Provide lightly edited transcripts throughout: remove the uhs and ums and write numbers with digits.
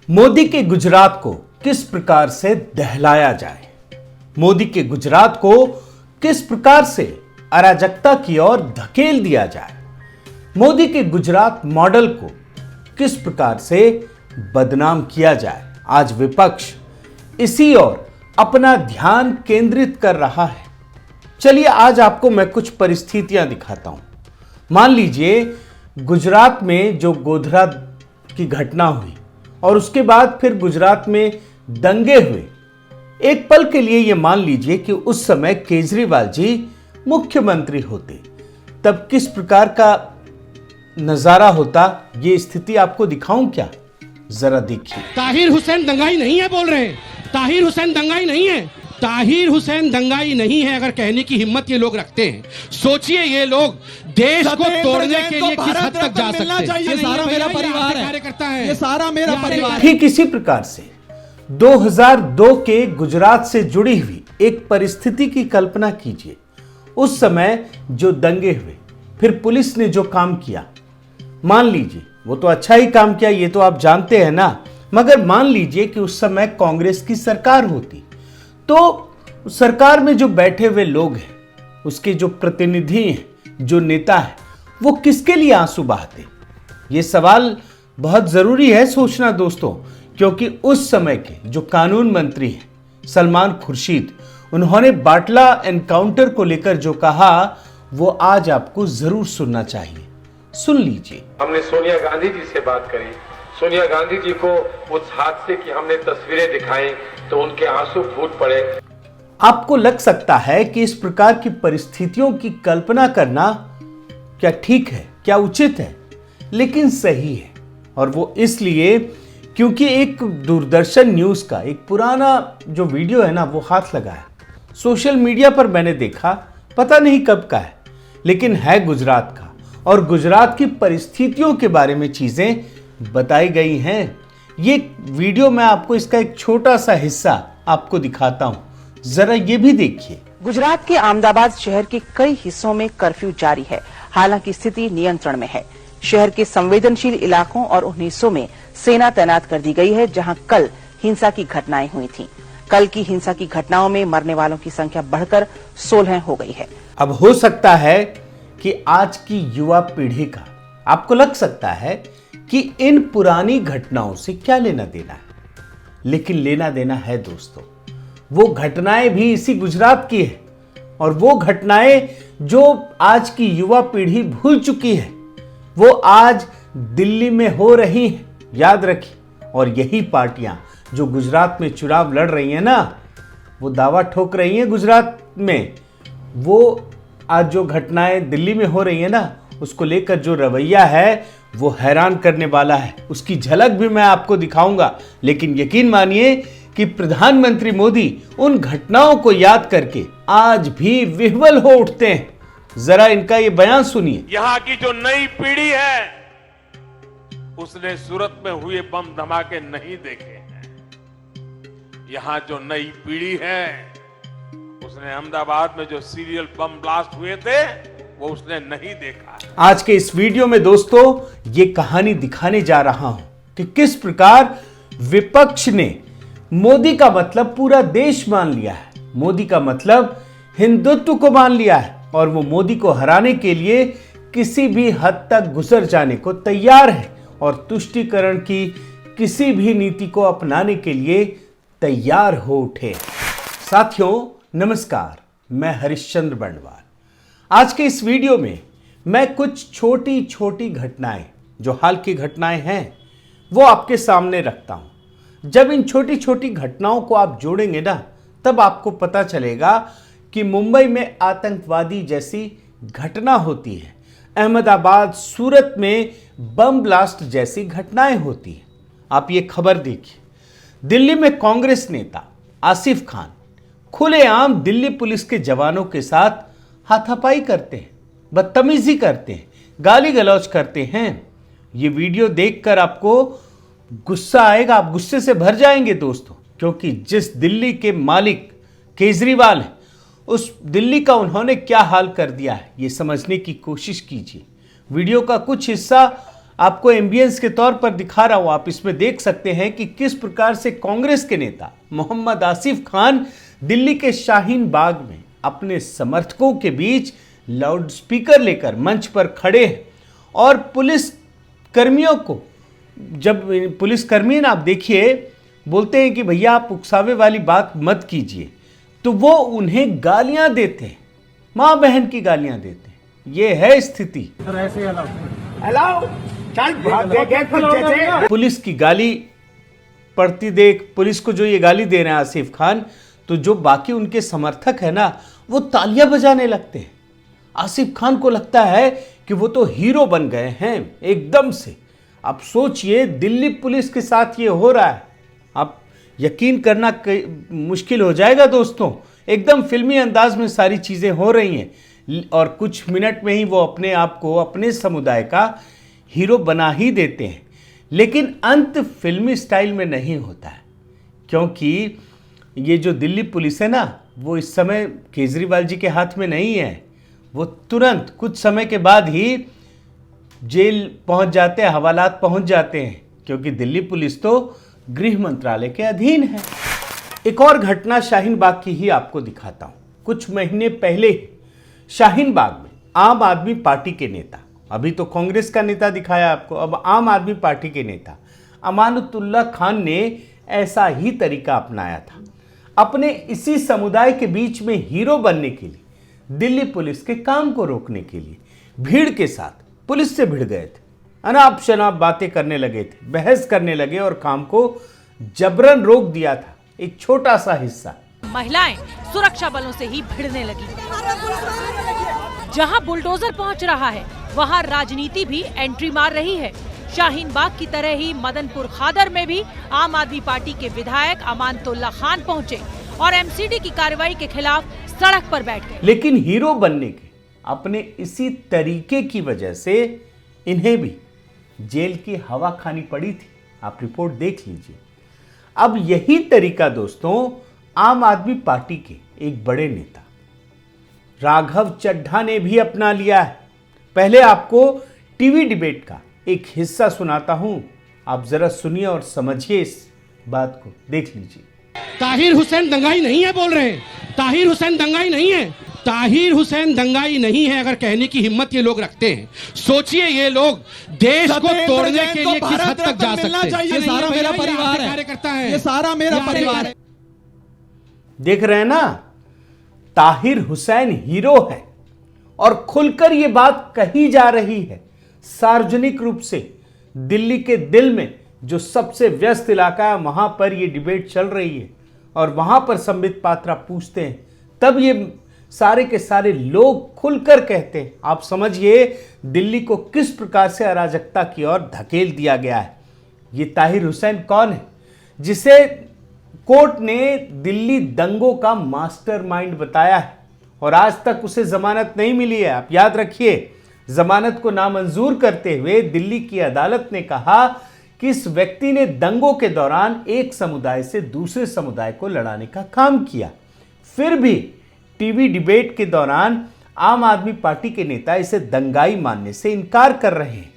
मोदी के गुजरात को किस प्रकार से दहलाया जाए, मोदी के गुजरात को किस प्रकार से अराजकता की ओर धकेल दिया जाए, मोदी के गुजरात मॉडल को किस प्रकार से बदनाम किया जाए। आज विपक्ष इसी ओर अपना ध्यान केंद्रित कर रहा है। चलिए आज आपको मैं कुछ परिस्थितियां दिखाता हूं। मान लीजिए गुजरात में जो गोधरा की घटना हुई और उसके बाद फिर गुजरात में दंगे हुए। एक पल के लिए यह मान लीजिए कि उस समय केजरीवाल जी मुख्यमंत्री होते, तब किस प्रकार का नजारा होता। यह स्थिति आपको दिखाऊं क्या, जरा देखिए। ताहिर हुसैन दंगाई नहीं है बोल रहे हैं, ताहिर हुसैन दंगाई नहीं है, ताहिर हुसैन दंगाई नहीं है। अगर कहने की हिम्मत ये लोग रखते हैं, सोचिए ये लोग देश को तोड़ने के लिए किस हद तक जा सकते हैं। ये सारा मेरा परिवार है, कार्यकर्ता है, ये सारा मेरा परिवार। ठीक इसी प्रकार से 2002 के गुजरात से जुड़ी हुई एक परिस्थिति की कल्पना कीजिए। उस समय जो दंगे हुए, फिर पुलिस ने जो काम किया, मान लीजिए वो तो अच्छा ही काम किया, ये तो आप जानते हैं ना, मगर मान लीजिए कि उस समय कांग्रेस की सरकार होती, तो सरकार में जो बैठे हुए लोग हैं, उसके जो प्रतिनिधि हैं, जो नेता हैं, वो किसके लिए आंसू बहाते। ये सवाल बहुत जरूरी है सोचना दोस्तों, क्योंकि उस समय के जो कानून मंत्री हैं सलमान खुर्शीद, उन्होंने बाटला एनकाउंटर को लेकर जो कहा वो आज आपको जरूर सुनना चाहिए। सुन लीजिए। हमने सोनिया गांधी जी से बात करी, सोनिया गांधी जी को उस हादसे की हमने तस्वीरें दिखाई तो उनके आंसू फूट पड़े। आपको लग सकता है कि इस प्रकार की परिस्थितियों की कल्पना करना क्या ठीक है, क्या उचित है, लेकिन सही है। और वो इसलिए क्योंकि एक दूरदर्शन न्यूज का एक पुराना जो वीडियो है ना, वो हाथ लगा है सोशल मीडिया पर। मैंने देखा, पता नहीं कब का है, लेकिन है गुजरात का, और गुजरात की परिस्थितियों के बारे में चीजें बताई गई हैं। ये वीडियो मैं आपको इसका एक छोटा सा हिस्सा आपको दिखाता हूं, जरा ये भी देखिए। गुजरात के अहमदाबाद शहर के कई हिस्सों में कर्फ्यू जारी है, हालांकि स्थिति नियंत्रण में है। शहर के संवेदनशील इलाकों और उन हिस्सों में सेना तैनात कर दी गई है जहां कल हिंसा की घटनाएं हुई थीं। कल की हिंसा की घटनाओं में मरने वालों की संख्या बढ़कर 16 हो गई है। अब हो सकता है कि आज की युवा पीढ़ी का आपको लग सकता है कि इन पुरानी घटनाओं से क्या लेना देना है, लेकिन लेना देना है दोस्तों। वो घटनाएं भी इसी गुजरात की है, और वो घटनाएं जो आज की युवा पीढ़ी भूल चुकी है, वो आज दिल्ली में हो रही हैं। याद रखिए। और यही पार्टियां जो गुजरात में चुनाव लड़ रही हैं ना, वो दावा ठोक रही हैं गुजरात में, वो आज जो घटनाएं दिल्ली में हो रही है ना, उसको लेकर जो रवैया है वो हैरान करने वाला है। उसकी झलक भी मैं आपको दिखाऊंगा, लेकिन यकीन मानिए कि प्रधानमंत्री मोदी उन घटनाओं को याद करके आज भी विह्वल हो उठते हैं। जरा इनका ये बयान सुनिए। यहाँ की जो नई पीढ़ी है उसने सूरत में हुए बम धमाके नहीं देखे हैं। यहाँ जो नई पीढ़ी है उसने अहमदाबाद में जो सीरियल बम ब्लास्ट हुए थे वो उसने नहीं देखा। आज के इस वीडियो में दोस्तों ये कहानी दिखाने जा रहा हूं कि किस प्रकार विपक्ष ने मोदी का मतलब पूरा देश मान लिया है, मोदी का मतलब हिंदुत्व को मान लिया है, और वो मोदी को हराने के लिए किसी भी हद तक गुजर जाने को तैयार है, और तुष्टीकरण की किसी भी नीति को अपनाने के लिए तैयार हो उठे। साथियों नमस्कार, मैं हरिश्चंद्र बंडवाल। आज के इस वीडियो में मैं कुछ छोटी छोटी घटनाएं, जो हाल की घटनाएं हैं, वो आपके सामने रखता हूं। जब इन छोटी छोटी घटनाओं को आप जोड़ेंगे ना, तब आपको पता चलेगा कि मुंबई में आतंकवादी जैसी घटना होती है, अहमदाबाद सूरत में बम ब्लास्ट जैसी घटनाएं होती हैं। आप ये खबर देखिए, दिल्ली में कांग्रेस नेता आसिफ खान खुलेआम दिल्ली पुलिस के जवानों के साथ हाथापाई करते हैं, बदतमीजी करते हैं, गाली गलौज करते हैं। ये वीडियो देखकर आपको गुस्सा आएगा, आप गुस्से से भर जाएंगे दोस्तों, क्योंकि जिस दिल्ली के मालिक केजरीवाल है, उस दिल्ली का उन्होंने क्या हाल कर दिया है, ये समझने की कोशिश कीजिए। वीडियो का कुछ हिस्सा आपको एम्बियंस के तौर पर दिखा रहा हूं। आप इसमें देख सकते हैं कि किस प्रकार से कांग्रेस के नेता मोहम्मद आसिफ खान दिल्ली के शाहीन बाग में अपने समर्थकों के बीच लाउड स्पीकर लेकर मंच पर खड़े हैं और पुलिस कर्मियों को, जब पुलिसकर्मी ना आप देखिए बोलते हैं कि भैया आप उकसावे वाली बात मत कीजिए, तो वो उन्हें गालियां देते हैं, मां बहन की गालियां देते हैं। ये है स्थिति। पुलिस की गाली पड़ती देख, पुलिस को जो ये गाली दे रहे हैं आसिफ खान, तो जो बाकी उनके समर्थक है ना, वो तालियां बजाने लगते हैं। आसिफ खान को लगता है कि वो तो हीरो बन गए हैं एकदम से। आप सोचिए दिल्ली पुलिस के साथ ये हो रहा है, आप यकीन करना मुश्किल हो जाएगा दोस्तों। एकदम फिल्मी अंदाज में सारी चीजें हो रही हैं और कुछ मिनट में ही वो अपने आप को, अपने समुदाय का हीरो बना ही देते हैं। लेकिन अंत फिल्मी स्टाइल में नहीं होता है, क्योंकि ये जो दिल्ली पुलिस है ना, वो इस समय केजरीवाल जी के हाथ में नहीं है। वो तुरंत कुछ समय के बाद ही जेल पहुंच जाते हैं, हवालात पहुंच जाते हैं, क्योंकि दिल्ली पुलिस तो गृह मंत्रालय के अधीन है। एक और घटना शाहीन बाग की ही आपको दिखाता हूं। कुछ महीने पहले शाहीन बाग में आम आदमी पार्टी के नेता, अभी तो कांग्रेस का नेता दिखाया आपको, अब आम आदमी पार्टी के नेता अमानतुल्लाह खान ने ऐसा ही तरीका अपनाया था। अपने इसी समुदाय के बीच में हीरो बनने के लिए, दिल्ली पुलिस के काम को रोकने के लिए भीड़ के साथ पुलिस से भिड़ गए थे, अनाप शनाप बातें करने लगे थे, बहस करने लगे और काम को जबरन रोक दिया था एक छोटा सा हिस्सा। महिलाएं सुरक्षा बलों से ही भिड़ने लगी। जहां बुलडोजर पहुंच रहा है, वहां राजनीति भी एंट्री मार रही है। शाहीन बाग की तरह ही मदनपुर खादर में भी आम आदमी पार्टी के विधायक अमानतुल्लाह खान पहुंचे और एमसीडी की कार्रवाई के खिलाफ सड़क पर बैठ गए। लेकिन हीरो बनने के अपने इसी तरीके की वजह से इन्हें भी जेल की हवा खानी पड़ी थी। आप रिपोर्ट देख लीजिए। अब यही तरीका दोस्तों आम आदमी पार्टी के एक बड़े नेता राघव चड्ढा ने भी अपना लिया है। पहले आपको टीवी डिबेट का एक हिस्सा सुनाता हूं, आप जरा सुनिए और समझिए इस बात को, देख लीजिए। ताहिर हुसैन दंगाई नहीं है बोल रहे हैं, ताहिर हुसैन दंगाई नहीं है, ताहिर हुसैन दंगाई नहीं है अगर कहने की हिम्मत ये लोग रखते हैं। सोचिए ये लोग देश को तोड़ने के लिए किस हद तक जा सकते हैं। ये सारा मेरा परिवार है, कार्यकर्ता है, ये सारा मेरा परिवार है। देख रहे हैं ना, ताहिर हुसैन हीरो है और खुलकर ये बात कही जा रही है सार्वजनिक रूप से। दिल्ली के दिल में जो सबसे व्यस्त इलाका है, वहां पर ये डिबेट चल रही है और वहां पर संबित पात्रा पूछते हैं, तब ये सारे के सारे लोग खुलकर कहते हैं। आप समझिए दिल्ली को किस प्रकार से अराजकता की ओर धकेल दिया गया है। ये ताहिर हुसैन कौन है, जिसे कोर्ट ने दिल्ली दंगों का मास्टरमाइंड बताया है और आज तक उसे जमानत नहीं मिली है। आप याद रखिए, जमानत को नामंजूर करते हुए दिल्ली की अदालत ने कहा कि इस व्यक्ति ने दंगों के दौरान एक समुदाय से दूसरे समुदाय को लड़ाने का काम किया। फिर भी टीवी डिबेट के दौरान आम आदमी पार्टी के नेता इसे दंगाई मानने से इनकार कर रहे हैं।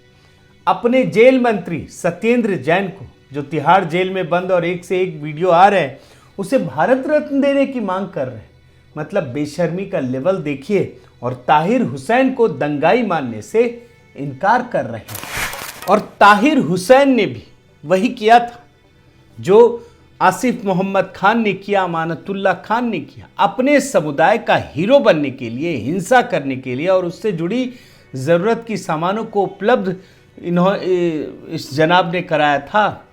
अपने जेल मंत्री सत्येंद्र जैन को, जो तिहाड़ जेल में बंद और एक से एक वीडियो आ रहे हैं, उसे भारत रत्न देने की मांग कर रहे हैं। मतलब बेशर्मी का लेवल देखिए, और ताहिर हुसैन को दंगाई मानने से इनकार कर रहे हैं। और ताहिर हुसैन ने भी वही किया था जो आसिफ मोहम्मद खान ने किया, अमानतुल्लाह खान ने किया। अपने समुदाय का हीरो बनने के लिए, हिंसा करने के लिए और उससे जुड़ी ज़रूरत की सामानों को उपलब्ध इस जनाब ने कराया था।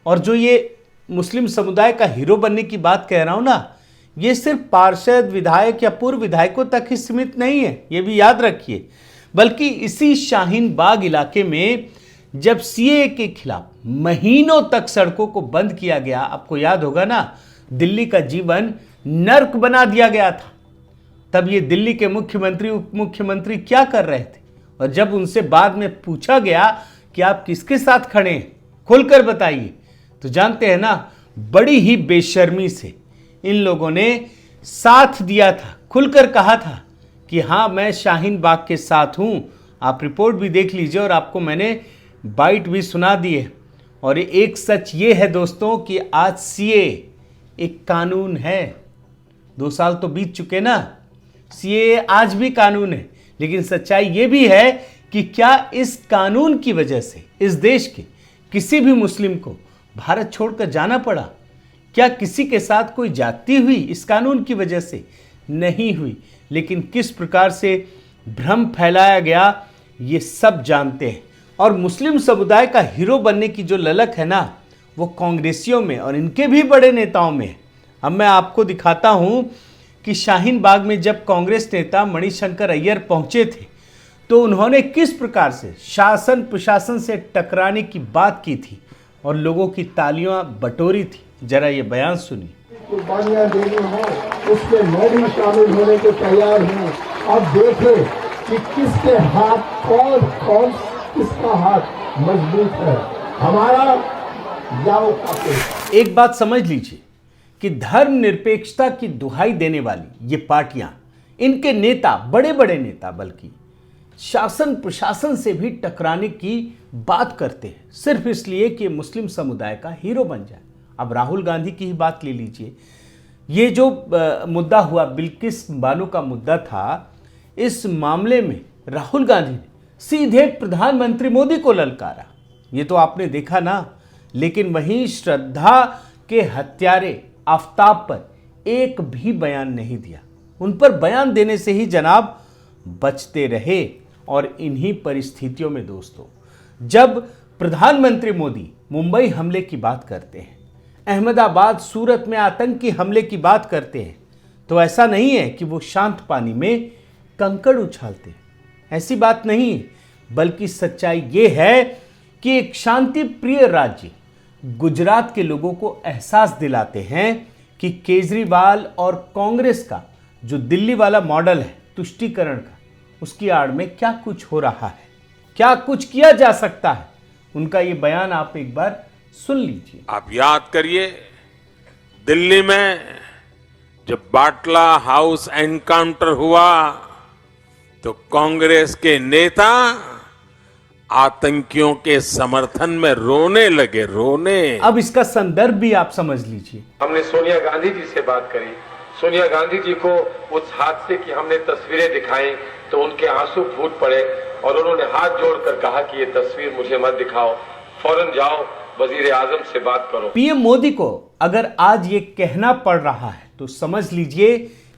और जो ये मुस्लिम समुदाय का हीरो बनने की बात कह रहा हूँ ना, ये सिर्फ पार्षद, विधायक या पूर्व विधायकों तक ही सीमित नहीं है, ये भी याद रखिए। बल्कि इसी शाहीन बाग इलाके में जब सीए के खिलाफ महीनों तक सड़कों को बंद किया गया, आपको याद होगा ना, दिल्ली का जीवन नर्क बना दिया गया था, तब ये दिल्ली के मुख्यमंत्री, उप मुख्यमंत्री क्या कर रहे थे? और जब उनसे बाद में पूछा गया कि आप किसके साथ खड़े हैं, खुलकर बताइए, तो जानते हैं ना, बड़ी ही बेशर्मी से इन लोगों ने साथ दिया था, खुलकर कहा था कि हाँ मैं शाहीन बाग के साथ हूं। आप रिपोर्ट भी देख लीजिए और आपको मैंने बाइट भी सुना दिए। और एक सच ये है दोस्तों कि आज सीए एक कानून है। 2 साल तो बीत चुके ना, सीए आज भी कानून है। लेकिन सच्चाई ये भी है कि क्या इस कानून की वजह से इस देश के किसी भी मुस्लिम को भारत छोड़कर जाना पड़ा? क्या किसी के साथ कोई जाती हुई इस कानून की वजह से? नहीं हुई। लेकिन किस प्रकार से भ्रम फैलाया गया ये सब जानते हैं। और मुस्लिम समुदाय का हीरो बनने की जो ललक है ना, वो कांग्रेसियों में और इनके भी बड़े नेताओं में है। अब मैं आपको दिखाता हूं कि शाहीन बाग में जब कांग्रेस नेता मणिशंकर अय्यर पहुंचे थे तो उन्होंने किस प्रकार से शासन प्रशासन से टकराने की बात की थी और लोगों की तालियां बटोरी थी। जरा ये बयान सुनिए। कुर्बानियां देनी हो उसमें मैं भी शामिल होने को तैयार हूँ। अब देखें कि किसके हाथ कौन किसका हाथ मजबूत है, हमारा या वो कांग्रेस। एक बात समझ लीजिए कि धर्मनिरपेक्षता की दुहाई देने वाली ये पार्टियां, इनके नेता, बड़े बड़े नेता बल्कि शासन प्रशासन से भी टकराने की बात करते हैं सिर्फ इसलिए कि मुस्लिम समुदाय का हीरो बन जाए। अब राहुल गांधी की ही बात ले लीजिए। ये जो मुद्दा हुआ, बिल्किस बानो का मुद्दा था, इस मामले में राहुल गांधी ने सीधे प्रधानमंत्री मोदी को ललकारा। ये तो आपने देखा ना। लेकिन वहीं श्रद्धा के हत्यारे आफताब पर एक भी बयान नहीं दिया। उन पर बयान देने से ही जनाब बचते रहे। और इन्हीं परिस्थितियों में दोस्तों, जब प्रधानमंत्री मोदी मुंबई हमले की बात करते हैं, अहमदाबाद सूरत में आतंकी हमले की बात करते हैं, तो ऐसा नहीं है कि वो शांत पानी में कंकड़ उछालते हैं। ऐसी बात नहीं है, बल्कि सच्चाई ये है कि एक शांति प्रिय राज्य गुजरात के लोगों को एहसास दिलाते हैं कि केजरीवाल और कांग्रेस का जो दिल्ली वाला मॉडल है तुष्टीकरण का, उसकी आड़ में क्या कुछ हो रहा है, क्या कुछ किया जा सकता है। उनका ये बयान आप एक बार सुन लीजिए। आप याद करिए, दिल्ली में जब बाटला हाउस एनकाउंटर हुआ तो कांग्रेस के नेता आतंकियों के समर्थन में रोने लगे, रोने। अब इसका संदर्भ भी आप समझ लीजिए। हमने सोनिया गांधी जी से बात करी। सोनिया गांधी जी को उस हादसे की हमने तस्वीरें दिखाई तो उनके आंसू फूट पड़े और उन्होंने हाथ जोड़कर कहा कि ये तस्वीर मुझे मत दिखाओ, फौरन जाओ वजीर आजम से बात करो। पीएम मोदी को अगर आज ये कहना पड़ रहा है तो समझ लीजिए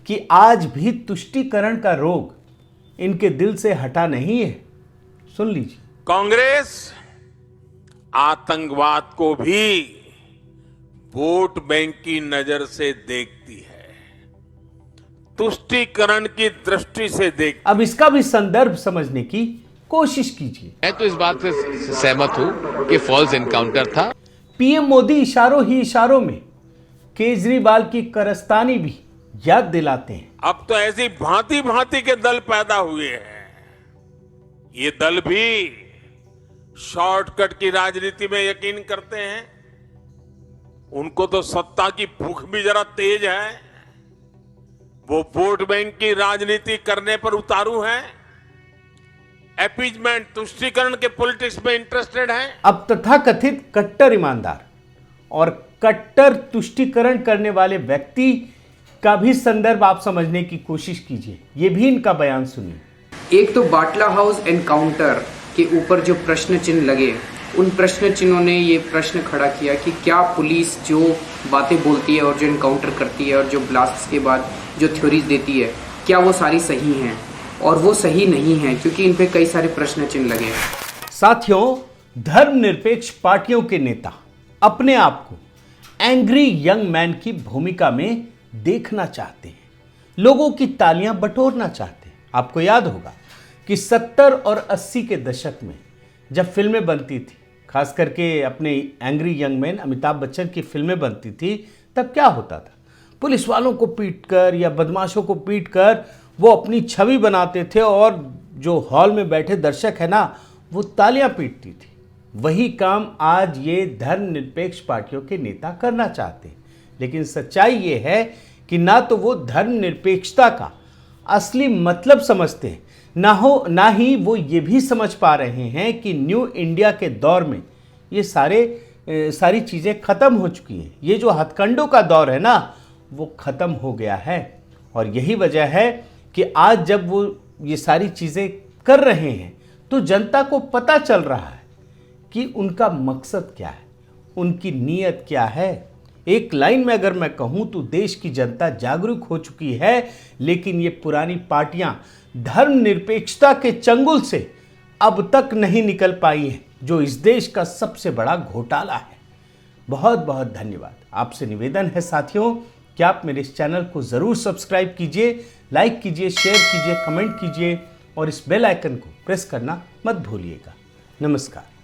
कि आज भी तुष्टीकरण का रोग इनके दिल से हटा नहीं है। सुन लीजिए। कांग्रेस आतंकवाद को भी वोट बैंक की नजर से देखती है, तुष्टीकरण की दृष्टि से देखती। अब इसका भी संदर्भ समझने की कोशिश कीजिए। मैं तो इस बात से सहमत हूं कि फॉल्स एनकाउंटर था। पीएम मोदी इशारों ही इशारों में केजरीवाल की कारस्तानी भी याद दिलाते हैं। अब तो ऐसी भांति भांति के दल पैदा हुए हैं। ये दल भी शॉर्टकट की राजनीति में यकीन करते हैं। उनको तो सत्ता की भूख भी जरा तेज है। वो वोट बैंक की राजनीति करने पर उतारू हैं। अपीजमेंट, तुष्टीकरण के पॉलिटिक्स में इंटरेस्टेड हैं। अब तथाकथित कट्टर ईमानदार और कट्टर तुष्टीकरण करने वाले व्यक्ति का भी संदर्भ आप समझने की कोशिश कीजिए। ये भी इनका बयान सुनिए। एक तो बाटला हाउस एनकाउंटर के ऊपर जो प्रश्न चिन्ह लगे, उन प्रश्न चिन्हों ने ये प्रश्न खड़ा किया कि क्या पुलिस जो बातें बोलती है और जो एनकाउंटर करती है और जो ब्लास्ट के बाद जो थ्योरीज देती है, क्या वो सारी सही हैं? और वो सही नहीं है, क्योंकि इन पे कई सारे प्रश्न चिन्ह लगे हैं। साथियों, धर्मनिरपेक्ष पार्टियों के नेता अपने आप को एंग्री यंग मैन की भूमिका में देखना चाहते हैं, लोगों की तालियां बटोरना चाहते हैं। आपको याद होगा कि 70 और 80 के दशक में जब फिल्में बनती थी, खास करके अपने angry young man Amitabh Bachchan की फिल्में बनती थी, तब क्या होता था? पुलिस वालों को पीटकर या बदमाशों को पीटकर वो अपनी छवि बनाते थे और जो हॉल में बैठे दर्शक है ना, वो तालियां पीटती थी। वही काम आज ये धर्मनिरपेक्ष पार्टियों के नेता करना चाहते हैं। लेकिन सच्चाई ये है कि ना तो वो धर्मनिरपेक्षता का असली मतलब समझते हैं, ना ही वो ये भी समझ पा रहे हैं कि न्यू इंडिया के दौर में ये सारी चीज़ें ख़त्म हो चुकी हैं। ये जो हथकंडों का दौर है ना, वो ख़त्म हो गया है। और यही वजह है कि आज जब वो ये सारी चीज़ें कर रहे हैं तो जनता को पता चल रहा है कि उनका मकसद क्या है, उनकी नीयत क्या है। एक लाइन में अगर मैं कहूं तो देश की जनता जागरूक हो चुकी है, लेकिन ये पुरानी पार्टियां धर्मनिरपेक्षता के चंगुल से अब तक नहीं निकल पाई हैं, जो इस देश का सबसे बड़ा घोटाला है। बहुत बहुत धन्यवाद। आपसे निवेदन है साथियों कि आप मेरे इस चैनल को ज़रूर सब्सक्राइब कीजिए, लाइक कीजिए, शेयर कीजिए, कमेंट कीजिए और इस बेल आइकन को प्रेस करना मत भूलिएगा। नमस्कार।